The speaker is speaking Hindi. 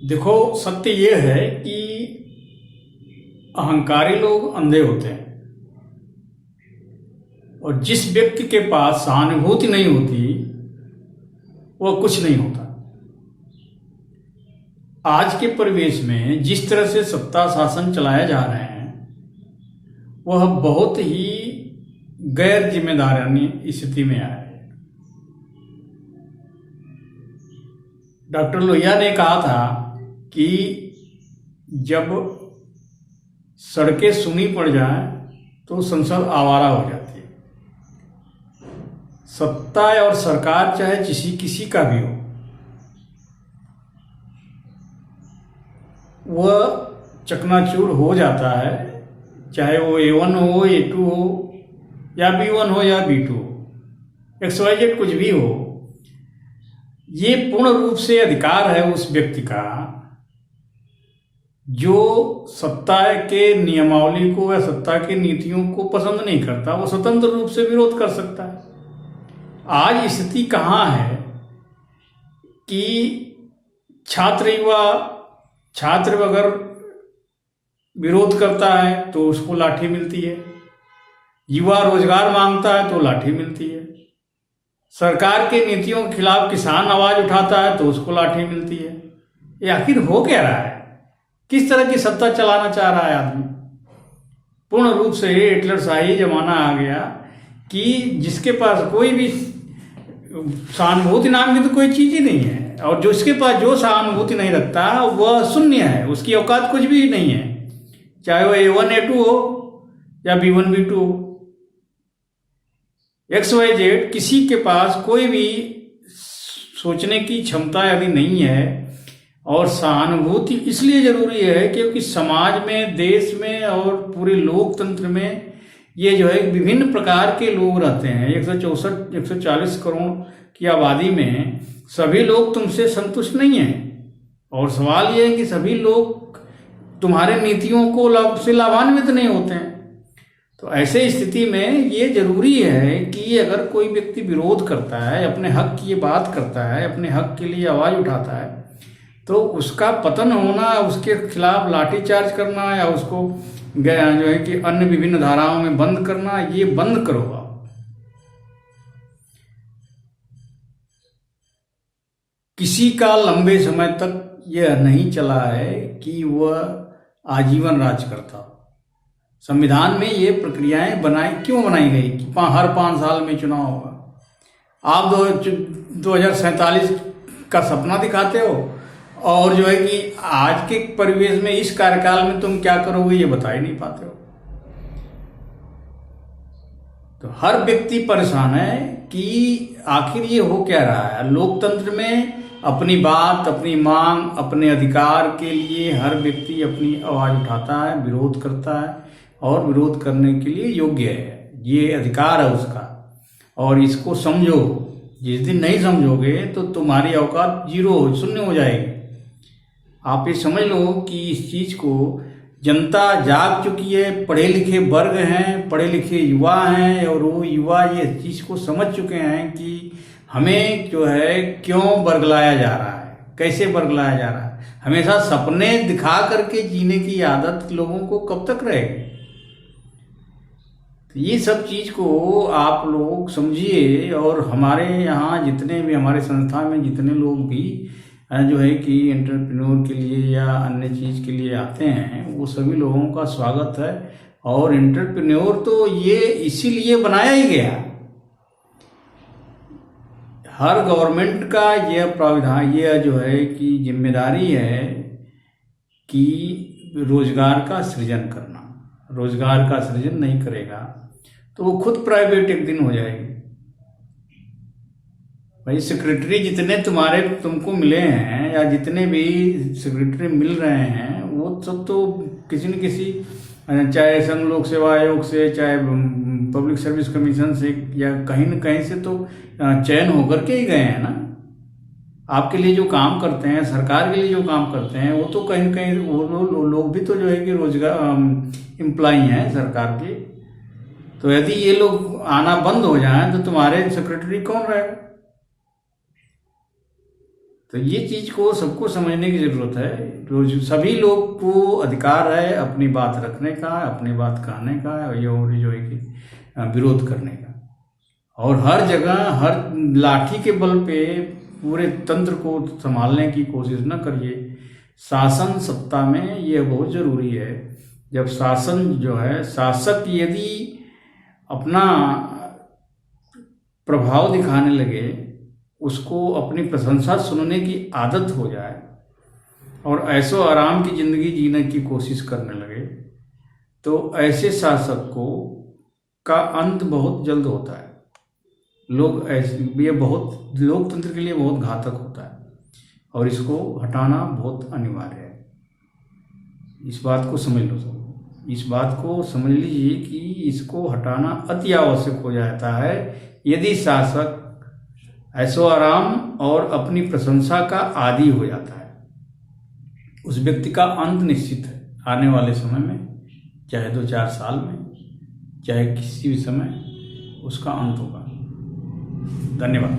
देखो, सत्य ये है कि अहंकारी लोग अंधे होते हैं, और जिस व्यक्ति के पास सहानुभूति नहीं होती वह कुछ नहीं होता। आज के परिवेश में जिस तरह से सत्ता शासन चलाया जा रहे हैं वह बहुत ही गैर जिम्मेदारानी स्थिति में आया है। डॉक्टर लोहिया ने कहा था कि जब सड़कें सूनी पड़ जाएं तो संसद आवारा हो जाती है। सत्ता और सरकार चाहे किसी का भी हो, वह चकनाचूर हो जाता है, चाहे वो A1 हो, A2 हो, या B1 हो या B2 हो, XYZ कुछ भी हो। ये पूर्ण रूप से अधिकार है उस व्यक्ति का जो सत्ता के नियमावली को या सत्ता की नीतियों को पसंद नहीं करता, वो स्वतंत्र रूप से विरोध कर सकता है। आज स्थिति कहाँ है कि छात्र अगर विरोध करता है तो उसको लाठी मिलती है, युवा रोजगार मांगता है तो लाठी मिलती है, सरकार के नीतियों के खिलाफ किसान आवाज उठाता है तो उसको लाठी मिलती है। ये आखिर हो क्या रहा है? किस तरह की सत्ता चलाना चाह रहा है आदमी? पूर्ण रूप से हिटलरशाही जमाना आ गया कि जिसके पास कोई भी सहानुभूति नाम की तो कोई चीज ही नहीं है, और जो इसके पास जो सहानुभूति नहीं रखता वह शून्य है, उसकी औकात कुछ भी नहीं है, चाहे वह A1 A2 हो या B1 B2 हो। XYZ किसी के पास कोई भी सोचने की क्षमता यदि नहीं है, और सहानुभूति इसलिए जरूरी है क्योंकि समाज में, देश में और पूरे लोकतंत्र में ये जो है विभिन्न प्रकार के लोग रहते हैं। 140 करोड़ की आबादी में सभी लोग तुमसे संतुष्ट नहीं हैं, और सवाल ये है कि सभी लोग तुम्हारे नीतियों को से लाभान्वित नहीं होते हैं। तो ऐसे स्थिति में ये जरूरी है कि अगर कोई व्यक्ति विरोध करता है, अपने हक की बात करता है, अपने हक के लिए आवाज उठाता है, तो उसका पतन होना, उसके खिलाफ लाठीचार्ज करना या उसको जो है कि अन्य विभिन्न धाराओं में बंद करना, ये बंद करो आप। किसी का लंबे समय तक यह नहीं चला है कि वह आजीवन राज करता। संविधान में ये प्रक्रियाएं क्यों बनाई गई कि हर 5 साल में चुनाव होगा? आप 2047 का सपना दिखाते हो, और जो है कि आज के परिवेश में इस कार्यकाल में तुम क्या करोगे ये बता ही नहीं पाते हो। तो हर व्यक्ति परेशान है कि आखिर ये हो क्या रहा है। लोकतंत्र में अपनी बात, अपनी मांग, अपने अधिकार के लिए हर व्यक्ति अपनी आवाज उठाता है, विरोध करता है, और विरोध करने के लिए योग्य है, ये अधिकार है उसका। और इसको समझो, जिस दिन नहीं समझोगे तो तुम्हारी औकात शून्य हो जाएगी। आप ये समझ लो कि इस चीज को जनता जाग चुकी है, पढ़े लिखे वर्ग हैं, पढ़े लिखे युवा हैं, और वो युवा ये चीज को समझ चुके हैं कि हमें जो है क्यों बरगलाया जा रहा है, कैसे बरगलाया जा रहा है। हमेशा सपने दिखा करके जीने की आदत लोगों को कब तक रहेगी? तो ये सब चीज को आप लोग समझिए। और हमारे यहाँ जितने भी, हमारे संस्था में जितने लोग भी जो है कि एंटरप्रेन्योर के लिए या अन्य चीज के लिए आते हैं, वो सभी लोगों का स्वागत है। और एंटरप्रेन्योर तो ये इसीलिए बनाया ही गया। हर गवर्नमेंट का यह प्रावधान, यह जो है कि जिम्मेदारी है कि रोजगार का सृजन करना। रोजगार का सृजन नहीं करेगा तो वो खुद प्राइवेट एक दिन हो जाएगी। भाई, सेक्रेटरी जितने तुमको मिले हैं, या जितने भी सेक्रेटरी मिल रहे हैं, वो सब तो किसी न किसी, चाहे संघ लोक सेवा आयोग से, चाहे पब्लिक सर्विस कमीशन से, या कहीं न कहीं से तो चयन होकर के ही गए हैं ना। आपके लिए जो काम करते हैं, सरकार के लिए जो काम करते हैं, वो तो कहीं न कहीं वो लोग भी तो जो है कि रोजगार एम्प्लॉई हैं सरकार के। तो यदि ये लोग आना बंद हो जाएं तो तुम्हारे सेक्रेटरी कौन रहेगा? तो ये चीज को सबको समझने की जरूरत है। तो सभी लोग को अधिकार है अपनी बात रखने का, अपनी बात कहने का, और जो है कि विरोध करने का। और हर जगह हर लाठी के बल पे पूरे तंत्र को संभालने की कोशिश न करिए। शासन सत्ता में ये बहुत जरूरी है। जब शासन जो है, शासक यदि अपना प्रभाव दिखाने लगे, उसको अपनी प्रशंसा सुनने की आदत हो जाए और ऐसो आराम की जिंदगी जीने की कोशिश करने लगे, तो ऐसे शासक को का अंत बहुत जल्द होता है। ये बहुत लोकतंत्र के लिए बहुत घातक होता है और इसको हटाना बहुत अनिवार्य है। इस बात को समझ लो सब। इस बात को समझ लीजिए कि इसको हटाना अति आवश्यक हो जाता है यदि शासक ऐसो आराम और अपनी प्रशंसा का आदी हो जाता है। उस व्यक्ति का अंत निश्चित है आने वाले समय में, चाहे 2-4 साल में, चाहे किसी भी समय उसका अंत होगा। धन्यवाद।